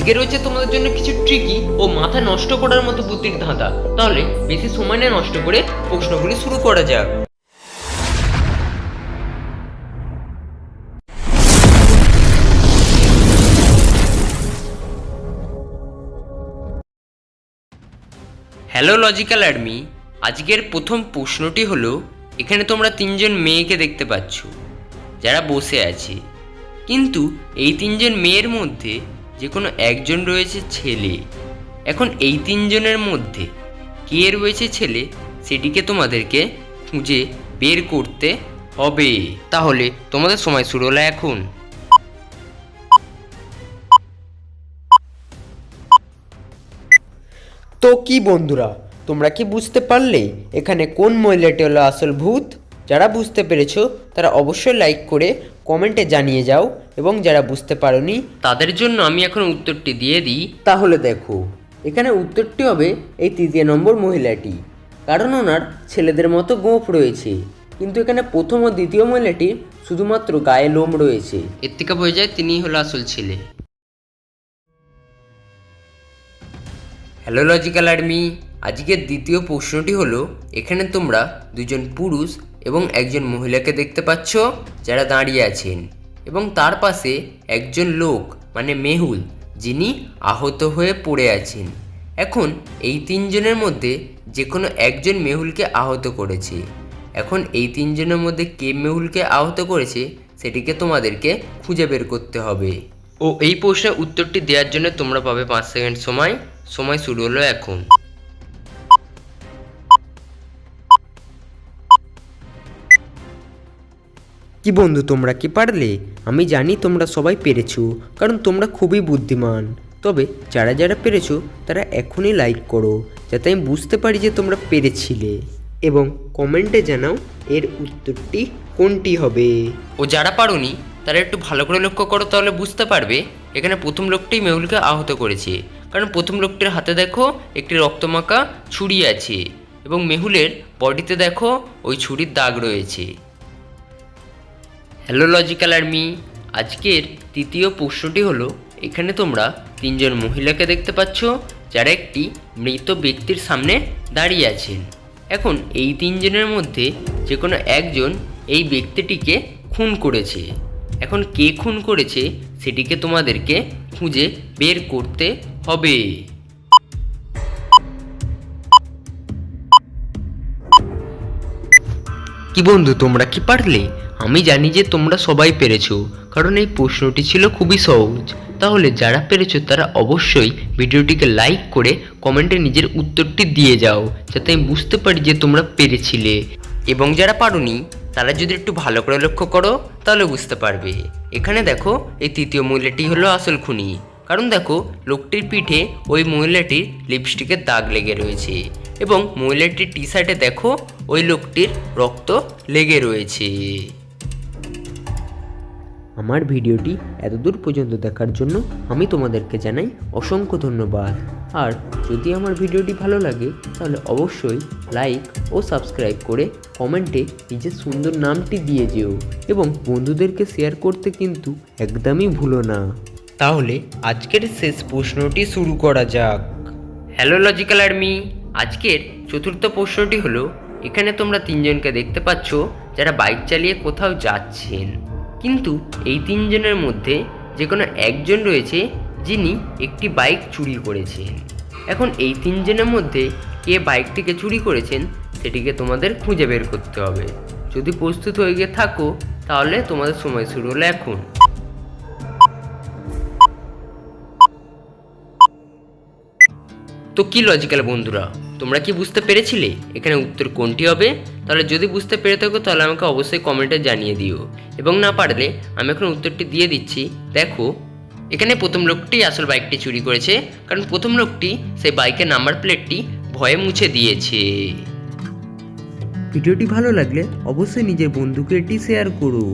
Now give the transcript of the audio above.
আজকে রয়েছে তোমাদের জন্য কিছু ট্রিকি ও মাথা নষ্ট করার মতো বুদ্ধির ধাঁধা। তাহলে বেশি সময় না নষ্ট করে প্রশ্নগুলি শুরু করা যাক। হ্যালো লজিক্যাল আর্মি, আজকের প্রথম প্রশ্নটি হলো, এখানে তোমরা তিনজন মেয়েকে দেখতে পাচ্ছ যারা বসে আছে, কিন্তু এই তিনজন মেয়ের মধ্যে যে কোনো একজন রয়েছে ছেলে। এখন এই তিনজনের মধ্যে কে রয়েছে ছেলে সেটিকে তোমাদেরকে খুঁজে বের করতে হবে। তাহলে তোমাদের সময় শুরু হলো এখন। তো কি বন্ধুরা, তোমরা কি বুঝতে পারলে এখানে কোন মহিলাটি হলো আসল ভূত? যারা বুঝতে পেরেছো তারা অবশ্যই লাইক করে কমেন্টে জানিয়ে যাও, এবং যারা বুঝতে পারোনি তাদের জন্য আমি এখন উত্তরটি দিয়ে দিই। তাহলে দেখো, এখানে উত্তরটি হবে এই তৃতীয় নম্বর মহিলাটি, কারণ ওনার ছেলেদের মতো গোঁফ রয়েছে, কিন্তু এখানে প্রথম ও দ্বিতীয় মহিলাটির শুধুমাত্র গায়ে লোম রয়েছে। এর থেকে বোঝা যায় তিনিই হলো আসল ছেলে। হ্যালো লজিক্যাল আর্মি, আজকের দ্বিতীয় প্রশ্নটি হলো, এখানে তোমরা দুজন পুরুষ এবং একজন মহিলাকে দেখতে পাচ্ছ যারা দাঁড়িয়ে আছেন, এবং তার পাশে একজন লোক মানে মেহুল, যিনি আহত হয়ে পড়ে আছেন। এখন এই তিনজনের মধ্যে যে কোনো একজন মেহুলকে আহত করেছে। এখন এই তিনজনের মধ্যে কে মেহুলকে আহত করেছে সেটিকে তোমাদেরকে খুঁজে বের করতে হবে। ও এই প্রশ্নের উত্তরটি দেওয়ার জন্য তোমরা পাবে 5 সেকেন্ড সময়। সময় শুরু হলো এখন। কি বন্ধু, তোমরা কি পারলে? আমি জানি তোমরা সবাই পেরেছো, কারণ তোমরা খুবই বুদ্ধিমান। তবে যারা যারা পেরেছো তারা এখনই লাইক করো, যাতে আমি বুঝতে পারি যে তোমরা পেরেছিলে, এবং কমেন্টে জানাও এর উত্তরটি কোনটি হবে। ও যারা পারোনি তারা একটু ভালো করে লক্ষ্য করো, তাহলে বুঝতে পারবে এখানে প্রথম লোকটি মেহুলকে আহত করেছে, কারণ প্রথম লোকটির হাতে দেখো একটি রক্তমাখা ছুরি আছে, এবং মেহুলের বডিতে দেখো ওই ছুরির দাগ রয়েছে। হ্যালো লজিক্যাল আর্মি, আজকের তৃতীয় প্রশ্নটি হলো, এখানে তোমরা তিনজন মহিলাকে দেখতে পাচ্ছ যারা একটি মৃত ব্যক্তির সামনে দাঁড়িয়ে আছেন। এখন এই তিনজনের মধ্যে যে কোনো একজন এই ব্যক্তিটিকে খুন করেছে। এখন কে খুন করেছে সেটিকে তোমাদেরকে খুঁজে বের করতে হবে। কি বন্ধু, তোমরা কি পারলে? আমি জানি যে তোমরা সবাই পেরেছো, কারণ এই প্রশ্নটি ছিল খুবই সহজ। তাহলে যারা পেরেছো তারা অবশ্যই ভিডিওটিকে লাইক করে কমেন্টে নিজের উত্তরটি দিয়ে যাও, যাতে আমি বুঝতে পারি যে তোমরা পেরেছিলে। এবং যারা পারোনি তারা যদি একটু ভালো করে লক্ষ্য করো তাহলে বুঝতে পারবে। এখানে দেখো এই তৃতীয় মহিলাটি হলো আসল খুনি, কারণ দেখো লোকটির পিঠে ওই মহিলাটির লিপস্টিকের দাগ লেগে রয়েছে, এবং মহিলাটির টি শার্টে দেখো ওই লোকটির রক্ত লেগে রয়েছে। আমার ভিডিওটি এতদূর পর্যন্ত দেখার জন্য আমি তোমাদেরকে জানাই অসংখ্য ধন্যবাদ। আর যদি আমার ভিডিওটি ভালো লাগে তাহলে অবশ্যই লাইক ও সাবস্ক্রাইব করে কমেন্টে নিজের সুন্দর নামটি দিয়ে যেও, এবং বন্ধুদেরকে শেয়ার করতে কিন্তু একদমই ভুলো না। তাহলে আজকের শেষ প্রশ্নটি শুরু করা যাক। হ্যালো লজিক্যাল আর্মি, আজকের চতুর্থ প্রশ্নটি হলো, এখানে তোমরা তিনজনকে দেখতে পাচ্ছ যারা বাইক চালিয়ে কোথাও যাচ্ছেন, কিন্তু এই তিনজনের মধ্যে যে কোনো একজন রয়েছে যিনি একটি বাইক চুরি করেছেন। এখন এই তিনজনের মধ্যে কে বাইকটিকে চুরি করেছেন সেটিকে তোমাদের খুঁজে বের করতে হবে। যদি প্রস্তুত হয়ে গিয়ে থাকো তাহলে তোমাদের সময় শুরু হলো এখন। তো কি লজিক্যাল বন্ধুরা, তোমরা কি বুঝতে পেরেছিলে এখানে উত্তর কোনটি হবে? তাহলে যদি বুঝতে পেরে থাকো তাহলে আমাকে অবশ্যই কমেন্টে জানিয়ে দিও, এবং না পারলে আমি এখন উত্তরটি দিয়ে দিচ্ছি। দেখো, এখানে প্রথম লোকটি আসল বাইকটি চুরি করেছে, কারণ প্রথম লোকটি সেই বাইকের নাম্বার প্লেটটি ভয়ে মুছে দিয়েছে। ভিডিওটি ভালো লাগলে অবশ্যই নিজের বন্ধুকে এটি শেয়ার করো।